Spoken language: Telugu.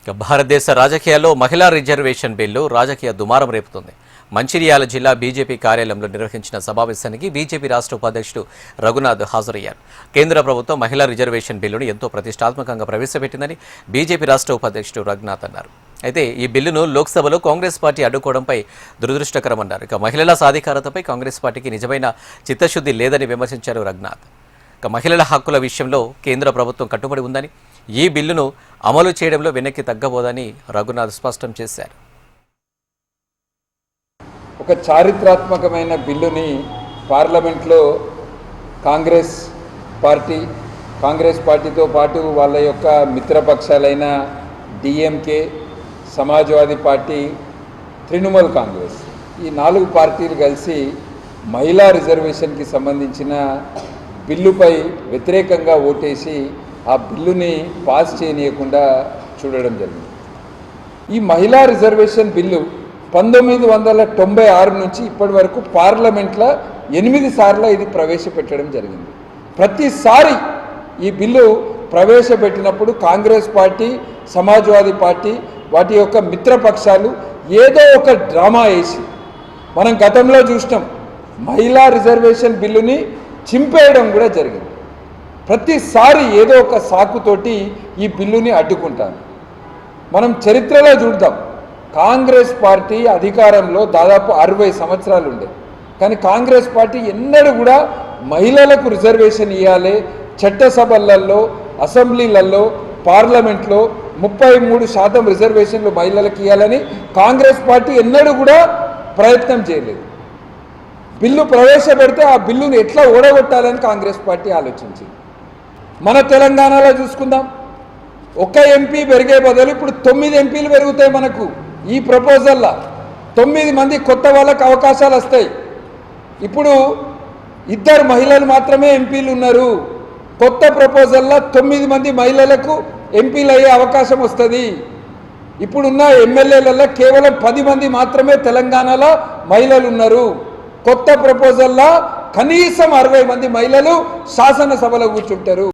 భారతదేశ రాజకీయాల్లో మహిళా రిజర్వేషన్ బిల్లు రాజకీయ దుమారం రేపుతుంది. మంచిర్యాల జిల్లా బీజేపీ కార్యాలయంలో నిర్వహించిన సమావేశానికి బీజేపీ రాష్ట్ర ఉపాధ్యక్షుడు రఘునాథ్ హాజరయ్యారు. కేంద్ర ప్రభుత్వం మహిళా రిజర్వేషన్ బిల్లును ఎంతో ప్రతిష్టాత్మకంగా ప్రవేశపెట్టిందని బీజేపీ రాష్ట్ర ఉపాధ్యక్షుడు రఘునాథ్ అన్నారు. అయితే ఈ బిల్లును లోక్సభలో కాంగ్రెస్ పార్టీ అడ్డుకోవడంపై దురదృష్టకరమన్నారు. ఇక మహిళల సాధికారతపై కాంగ్రెస్ పార్టీకి నిజమైన చిత్తశుద్ధి లేదని విమర్శించారు రఘునాథ్. ఇక మహిళల హక్కుల విషయంలో కేంద్ర ప్రభుత్వం కట్టుబడి ఉందని, ఈ బిల్లును అమలు చేయడంలో వెనక్కి తగ్గబోదని రఘునాథ్ స్పష్టం చేశారు. ఒక చారిత్రాత్మకమైన బిల్లుని పార్లమెంట్లో కాంగ్రెస్ పార్టీతో పాటు వాళ్ళ యొక్క మిత్రపక్షాలైన డిఎంకే, సమాజ్వాదీ పార్టీ, తృణమూల్ కాంగ్రెస్ ఈ 4 పార్టీలు కలిసి మహిళా రిజర్వేషన్కి సంబంధించిన బిల్లుపై వ్యతిరేకంగా ఓటేసి ఆ బిల్లుని పాస్ చేయనీయకుండా చూడడం జరిగింది. ఈ మహిళా రిజర్వేషన్ బిల్లు 1996 నుంచి ఇప్పటి వరకు పార్లమెంట్లో 8 సార్లు ఇది ప్రవేశపెట్టడం జరిగింది. ప్రతిసారి ఈ బిల్లు ప్రవేశపెట్టినప్పుడు కాంగ్రెస్ పార్టీ, సమాజ్వాదీ పార్టీ వాటి యొక్క మిత్రపక్షాలు ఏదో ఒక డ్రామా వేసి, మనం గతంలో చూసినాం, మహిళా రిజర్వేషన్ బిల్లుని చింపేయడం కూడా జరిగింది. ప్రతిసారి ఏదో ఒక సాకుతోటి ఈ బిల్లుని అడ్డుకుంటాను. మనం చరిత్రలో చూద్దాం, కాంగ్రెస్ పార్టీ అధికారంలో దాదాపు 60 సంవత్సరాలు ఉండే, కానీ కాంగ్రెస్ పార్టీ ఎన్నడూ కూడా మహిళలకు రిజర్వేషన్ ఇవ్వాలి, చట్టసభలలో, అసెంబ్లీలలో, పార్లమెంట్లో 33% రిజర్వేషన్లు మహిళలకు ఇవ్వాలని కాంగ్రెస్ పార్టీ ఎన్నడూ కూడా ప్రయత్నం చేయలేదు. బిల్లు ప్రవేశపెడితే ఆ బిల్లును ఎట్లా ఓడగొట్టాలని కాంగ్రెస్ పార్టీ ఆలోచించింది. మన తెలంగాణలో చూసుకుందాం, ఒక ఎంపీ పెరిగే బదులు ఇప్పుడు 9 ఎంపీలు పెరుగుతాయి. మనకు ఈ ప్రపోజల్లో 9 మంది కొత్త వాళ్ళకు అవకాశాలు వస్తాయి. ఇప్పుడు 2 మహిళలు మాత్రమే ఎంపీలు ఉన్నారు. కొత్త ప్రపోజల్లో 9 మంది మహిళలకు ఎంపీలు అయ్యే అవకాశం వస్తుంది. ఇప్పుడున్న ఎమ్మెల్యేలలో కేవలం 10 మంది మాత్రమే తెలంగాణలో మహిళలు ఉన్నారు. కొత్త ప్రపోజల్లో కనీసం 60 మంది మహిళలు శాసనసభలో కూర్చుంటారు.